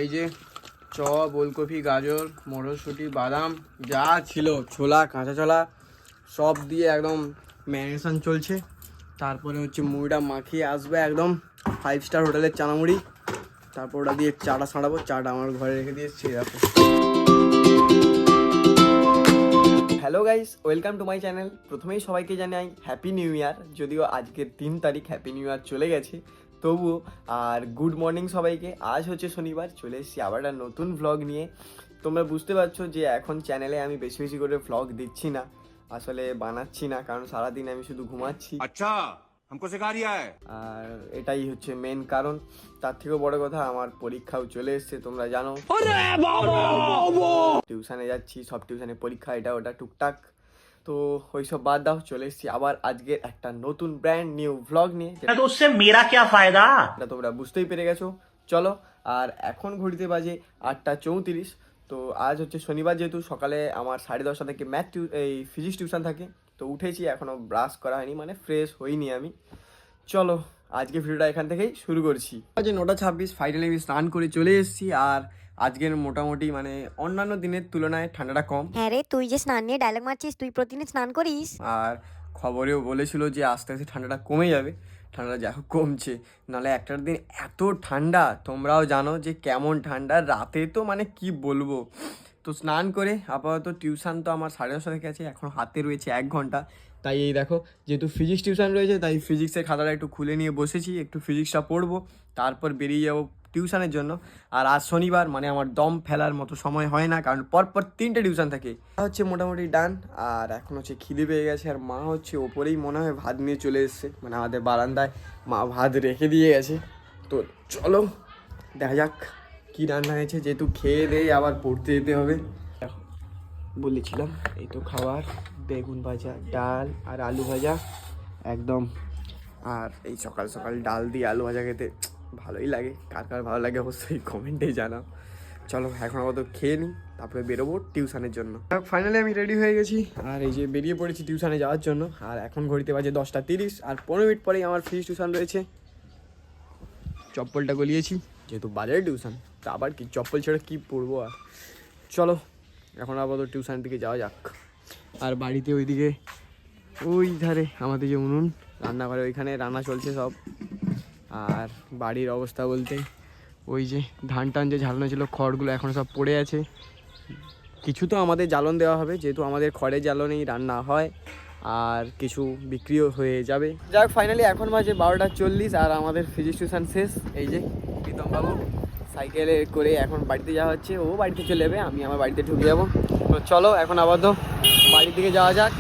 এই যে চপ, ওলকপি, গাজর, মটরশুঁটি, বাদাম যা ছিল, ছোলা, কাঁচা ছোলা সব দিয়ে একদম ম্যারিনেশন চলছে। তারপরে হচ্ছে মুড়িটা মাখিয়ে আসবে একদম 5 স্টার হোটেলের চানামুড়ি। তারপর ওটা দিয়ে চাটা ছাড়াবো। চাটা আমার ঘরে রেখে দিয়েছি। দেখো। Hello guys, welcome to my channel. প্রথমেই সবাইকে জানাই হ্যাপি নিউ ইয়ার। যদিও আজকের 3 তারিখ, হ্যাপি নিউ ইয়ার চলে গেছে তবুও। আর গুড মর্নিং সবাইকে। আজ হচ্ছে শনিবার, চলে এসেছি আবার একটা নতুন ভ্লগ নিয়ে। তোমরা বুঝতে পারছো যে এখন চ্যানেলে আমি বেশি বেশি করে ভ্লগ দিচ্ছি না, আসলে বানাচ্ছি না, কারণ সারাদিন আমি শুধু ঘুমাচ্ছি। আচ্ছা, हमको सिखा रिया है। আর এটাই হচ্ছে মেন কারণ। তার থেকেও বড় কথা, আমার পরীক্ষাও চলে এসছে, তোমরা জানো। টিউশনে যাচ্ছি, সব টিউশনে পরীক্ষা, এটা ওটা টুকটাক। তো ওইসব বাদ দাও, চলে এসেছি আবার আজকের একটা নতুন ব্র্যান্ড নিউ ভ্লগ নিয়ে। तो उससे मेरा क्या फायदा। এটা তোমরা বুঝতেই পেরে গেছো। চলো। আর এখন ঘড়িতে বাজে 8টা 34। তো আজ হচ্ছে শনিবার, যেহেতু সকালে আমার 10:30 থেকে ফিজিক্স টিউশন থাকে। তো উঠেছি, এখনও ব্রাশ করা হয়নি, মানে ফ্রেশ হইনি আমি। চলো আজকে ভিডিওটা এখান থেকেই শুরু করছি। আজ 9টা 26, ফাইনালি আমি স্নান করে চলে এসেছি। আর আজকের মোটামুটি মানে অন্যান্য দিনের তুলনায় ঠান্ডাটা কম। হ্যাঁ রে, তুই যে স্নান নিয়ে ডায়লগ মারছিস, তুই প্রতিদিন স্নান করিস? আর খবরেও বলেছিল যে আস্তে আস্তে ঠান্ডাটা কমে যাবে। ঠান্ডা যা হোক কমছে, নাহলে একটার দিন এত ঠান্ডা, তোমরাও জানো যে কেমন ঠান্ডা রাতে, তো মানে কি বলবো। তো স্নান করে আপাতত টিউশন তো আমার 10:30 থেকে আছে, এখন হাতে রয়েছে 1 ঘন্টা। তাই এই দেখো, যেহেতু ফিজিক্স টিউশন রয়েছে, তাই ফিজিক্সের খাতাটা একটু খুলে নিয়ে বসেছি, একটু ফিজিক্সটা পড়বো, তারপর বেরিয়ে যাবো টিউশনের জন্য। আর আজ শনিবার, মানে আমার দম ফেলার মতো সময় হয় না, কারণ পরপর 3টে টিউশন থাকে। হচ্ছে মোটামুটি ডান। আর এখন হচ্ছে খিদে পেয়ে গেছে, আর মা হচ্ছে ওপরেই মনে হয় ভাত নিয়ে চলে এসছে, মানে আমাদের বারান্দায় মা ভাত রেখে দিয়ে গেছে। তো চলো দেখা যাক কী রান্না হয়েছে, যেহেতু খেয়ে দিয়ে আবার পড়তে যেতে হবে। বলেছিলাম এই তো খাবার, বেগুন ভাজা, ডাল আর আলু ভাজা একদম। আর এই সকাল সকাল ডাল দিয়ে আলু ভাজা খেতে ভালোই লাগে। কার কার ভালো লাগে অবশ্যই কমেন্টে জানাও। চলো এখন আপাতত খেয়ে নিই, তারপরে বেরোবো টিউশনের জন্য। ফাইনালি আমি রেডি হয়ে গেছি, আর এই যে বেরিয়ে পড়েছি টিউশনে যাওয়ার জন্য। আর এখন ঘড়িতে বাজে 10টা 30, আর 15 মিনিট পরেই আমার ফিজিক্স টিউশন রয়েছে। চপ্পলটা গলিয়েছি, যেহেতু বাজারে টিউশন, তা আবার কি চপ্পল ছেড়ে কী পরবো। আর চলো এখন আপাতত টিউশনের দিকে যাওয়া যাক। আর বাড়িতে ওইদিকে ওই ধারে আমাদের যে উনুন, রান্নাঘরে ওইখানে রান্না চলছে সব। আর বাড়ির অবস্থা বলতে, ওই যে ধান টান যে ঝালানো ছিল, খড়গুলো এখনও সব পড়ে আছে। কিছু তো আমাদের জ্বালন দেওয়া হবে, যেহেতু আমাদের খড়ের জ্বালনেই রান্না হয়, আর কিছু বিক্রিও হয়ে যাবে। যাক, ফাইনালি এখন বাজে 12টা 40, আর আমাদের ফিজিক্স টিউশন শেষ। এই যে প্রীতমবাবু সাইকেলে করে এখন বাড়িতে যাওয়া হচ্ছে, ও বাড়িতে চলে যাবে, আমি আমার বাড়িতে ঢুকে যাবো। তো চলো এখন আপাতত বাড়ির দিকে যাওয়া যাক।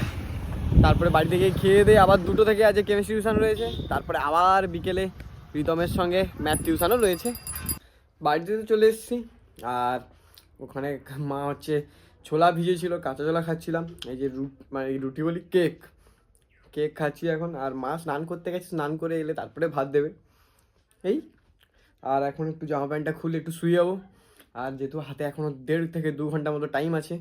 তারপরে বাড়ি থেকে খেয়ে দিয়ে আবার 2টো থেকে আজকে কেমিস্ট্রি টিউশন রয়েছে, তারপরে আবার বিকেলে প্রীতমের সঙ্গে ম্যাথ টিউশনও রয়েছে। বাড়িতে তো চলে এসেছি। আর ওখানে মা হচ্ছে ছোলা ভিজেছিল, কাঁচা ছোলা খাচ্ছিলাম। এই যে মানে রুটি বলি, কেক খাচ্ছি এখন। আর মা স্নান করতে গেছে, স্নান করে এলে তারপরে ভাত দেবে। এই আর এখন একটু জামা প্যান্টটা খুলে একটু শুয়ে যাবো। আর যেহেতু হাতে এখনও 1.5 থেকে 2 ঘন্টা মতো টাইম আছে,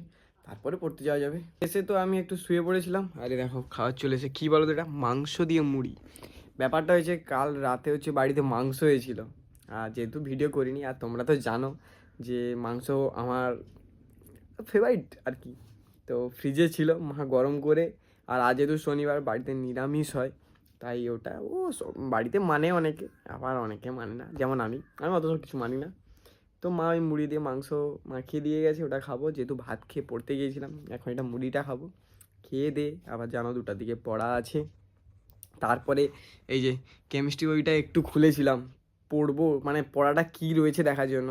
তারপরে পড়তে যাওয়া যাবে। এসে তো আমি একটু শুয়ে পড়েছিলাম। আরে দেখো খাওয়ার চলে এসে, কী বলো তো, এটা মাংস দিয়ে মুড়ি। ব্যাপারটা হয়েছে, কাল রাতে হচ্ছে বাড়িতে মাংস হয়েছিল। আর যেহেতু ভিডিও করিনি, আর তোমরা তো জানো যে মাংস আমার ফেভারিট আর কি। তো ফ্রিজে ছিল, মা গরম করে। আর আজ যেহেতু শনিবার, বাড়িতে নিরামিষ হয়, তাই ওটা বাড়িতে মানে অনেকে, আবার অনেকে মানে না, যেমন আমি অত সব কিছু মানি না। তো মা ওই মুড়ি দিয়ে মাংস মাখিয়ে দিয়ে গেছে, ওটা খাবো। যেহেতু ভাত খেয়ে পড়তে গিয়েছিলাম, এখন এটা মুড়িটা খাবো। খেয়ে দে আবার জানো 2টার দিকে পড়া আছে। তারপরে এই যে কেমিস্ট্রি বইটা একটু খুলেছিলাম, পড়বো, মানে পড়াটা কী রয়েছে দেখার জন্য।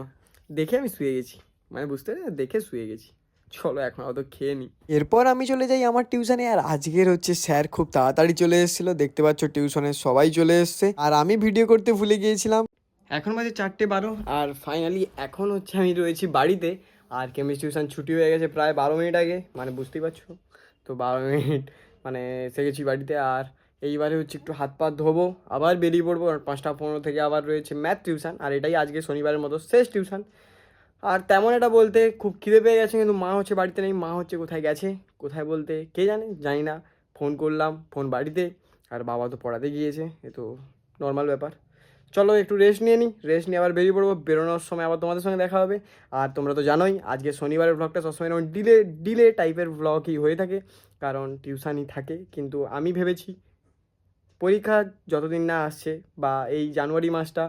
দেখে আমি শুয়ে গেছি, মানে বুঝতে পারি, দেখে শুয়ে গেছি। চলো এখন অত খেয়ে নিই, এরপর আমি চলে যাই আমার টিউশনে। আর আজকের হচ্ছে স্যার খুব তাড়াতাড়ি চলে এসেছিলো, দেখতে পাচ্ছ টিউশনে সবাই চলে এসছে, আর আমি ভিডিও করতে ভুলে গিয়েছিলাম। এখন বাজে 4:12, আর ফাইনালি এখন হচ্ছে আমি রয়েছি বাড়িতে। আর কেমিস্ট্রি টিউশন ছুটি হয়ে গেছে প্রায় 12 মিনিট আগে, মানে বুঝতেই পারছো। তো 12 মিনিট মানে এসে গেছি বাড়িতে। আর এইবারে হচ্ছে একটু হাত পা ধোবো, আবার বেরিয়ে পড়বো। আর 5টা 15 থেকে আবার রয়েছে ম্যাথ টিউশন, আর এটাই আজকে শনিবারের মতো শেষ টিউশন। আর তেমন এটা বলতে খুব খিদে পেয়ে গেছে, কিন্তু মা হচ্ছে বাড়িতে নেই। মা হচ্ছে কোথায় গেছে, কোথায় বলতে কে জানে, জানি না। ফোন করলাম, ফোন বাড়িতে, আর বাবা তো পড়াতে গিয়েছে, এ তো নর্মাল ব্যাপার। চলো একটু রেস্ট নিয়ে নিই, রেস্ট নিয়ে আবার বেরিয়ে পড়বো। বেরোনোর সময় আবার তোমাদের সঙ্গে দেখা হবে। আর তোমরা তো জানোই আজকে শনিবারের ব্লগটা সবসময় এরকম ডিলে টাইপের ব্লগই হয়ে থাকে, কারণ টিউশানই থাকে। কিন্তু আমি ভেবেছি পরীক্ষা যতদিন না আসছে বা এই জানুয়ারি মাসটা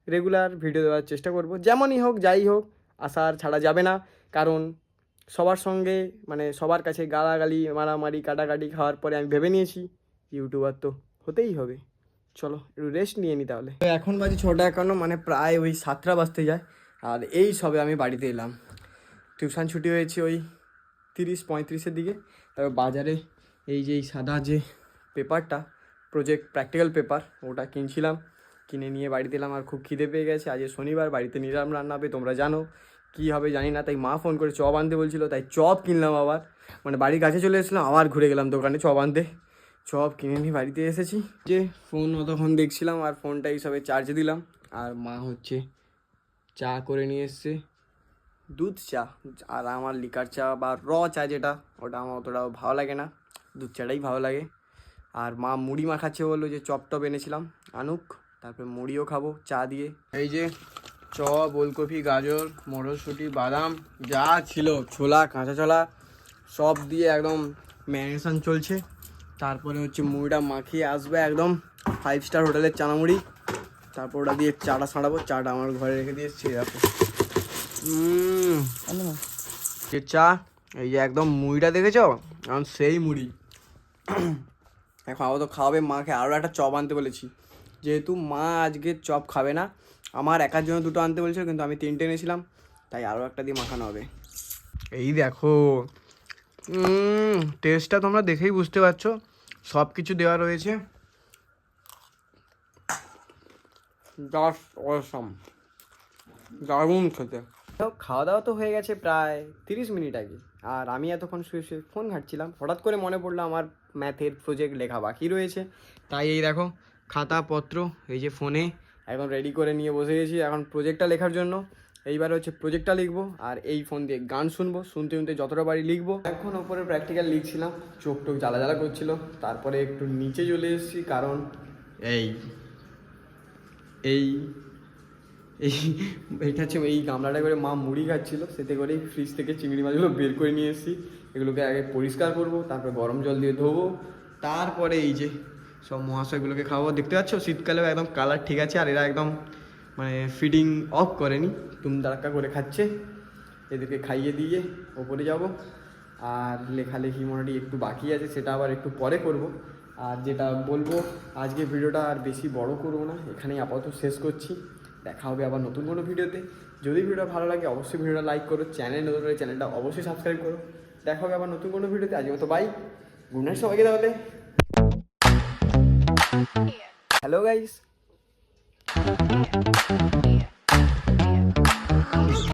রেগুলার ভিডিও দেওয়ার চেষ্টা করব, যেমনই হোক যাই হোক আসার ছাড়া যাবে না। কারণ সবার সঙ্গে মানে সবার কাছে গালাগালি মারামারি কাটাকাটি খাওয়ার পরে আমি ভেবে নিয়েছি ইউটিউবার তো হতেই হবে। চলো একটু রেস্ট নিয়ে নিই তাহলে। তো এখন বাজে 6:51, মানে প্রায় ওই 7টা বাজতে যায়। আর এই সবে আমি বাড়িতে এলাম। টিউশন ছুটি হয়েছে ওই 30-35-এর দিকে। তারপর বাজারে এই যে এই সাদা যে পেপারটা প্রজেক্ট প্র্যাকটিক্যাল পেপার ওটা কিনছিলাম, কিনে নিয়ে বাড়িতে এলাম। আর খুব খিদে পেয়ে গেছে, আজ শনিবার, বাড়িতে নিরাম রান্না হবে, তোমরা জানো কী হবে জানি না। তাই মা ফোন করে চপ আনতে বলছিল, তাই চপ কিনলাম। আবার মানে বাড়ির কাছে চলে এসেছিলাম, আবার ঘুরে গেলাম দোকানে চপ আনতে। চপ কিনে নিয়ে বাড়িতে এসেছি। যে ফোন অতক্ষণ দেখছিলাম আর ফোনটা এইসবে চার্জে দিলাম। আর মা হচ্ছে চা করে নিয়ে এসছে, দুধ চা। আর আমার লিকার চা বা চা যেটা, ওটা আমার অতটা ভালো লাগে না, দুধ চাটাই ভালো লাগে। আর মা মুড়ি মাখাচ্ছে, বললো যে চপ টপ এনেছিলাম আনুক, তারপরে মুড়িও খাবো চা দিয়ে। এই যে চপ, ওলকপি, গাজর, মটরশুঁটি, বাদাম যা ছিল, ছোলা, কাঁচা ছোলা সব দিয়ে একদম ম্যারিনেশন চলছে। তারপরে হচ্ছে মুড়িটা মাখিয়ে আসবে একদম 5 স্টার হোটেলের চানামুড়ি। তারপর ওটা দিয়ে চাটা সাঁড়াবো। চাটা আমার ঘরে রেখে দিয়ে এসেছি, দেখো যে চা। এই যে একদম মুড়িটা দেখেছ, এখন সেই মুড়ি। এখন আপাতত খাওয়াবে মাকে। আরও একটা চপ আনতে বলেছি, যেহেতু মা আজকে চপ খাবে না, আমার একার জন্য 2টো আনতে বলেছিল, কিন্তু আমি 3টে এনেছিলাম, তাই আরও একটা দিয়ে মাখানো হবে। এই দেখো টেস্টটা তোমরা দেখেই বুঝতে পারছো, সব কিছু দেওয়া রয়েছে, জাস্ট অসাম, দারুণ খেতে। খাওয়া দাওয়া তো হয়ে গেছে প্রায় 30 মিনিট আগে। আর আমি এতক্ষণ শুয়ে শুয়ে ফোন ঘাঁটছিলাম, হঠাৎ করে মনে পড়লো আমার ম্যাথের প্রজেক্ট লেখা বাকি রয়েছে। তাই এই দেখো খাতাপত্র এই যে ফোনে একদম রেডি করে নিয়ে বসে গেছি এখন প্রজেক্টটা লেখার জন্য। এইবার হচ্ছে প্রজেক্টটা লিখবো, আর এই ফোন দিয়ে গান শুনবো, শুনতে শুনতে যতটা বাড়ি লিখবো। এখন ওপরে প্র্যাকটিক্যাল লিখছিলাম, চোখ টোক জ্বালা জ্বালা করছিল। তারপরে একটু নিচে চলে এসেছি, কারণ এই এই এই এইটা হচ্ছে এই গামলাটা করে মা মুড়ি খাচ্ছিলো, সেতে করেই ফ্রিজ থেকে চিংড়ি মাছগুলো বের করে নিয়ে এসেছি। এগুলোকে আগে পরিষ্কার করবো, তারপরে গরম জল দিয়ে ধোবো, তারপরে এই যে সব মহাশয়গুলোকে খাওয়াবো। দেখতে পাচ্ছ শীতকালেও একদম কালার ঠিক আছে, আর এরা একদম মানে ফিডিং অফ করেনি, তুমদারাক্কা করে খাচ্ছে। এদেরকে খাইয়ে দিয়ে ওপরে যাব। আর লেখালেখি মোটামুটি একটু বাকি আছে, সেটা আবার একটু পরে করব। আর যেটা বলবো, আজকে ভিডিওটা আর বেশি বড় করবো না, এখানেই আপাতত শেষ করছি। দেখা হবে আবার নতুন কোনো ভিডিওতে। যদি ভিডিওটা ভালো লাগে অবশ্যই ভিডিওটা লাইক করো, চ্যানেলটা অবশ্যই সাবস্ক্রাইব করো। দেখা হবে আবার নতুন কোনো ভিডিওতে। আজকে মতো বাই, গুড নাইট সবাইকে তাহলে। Hello guys.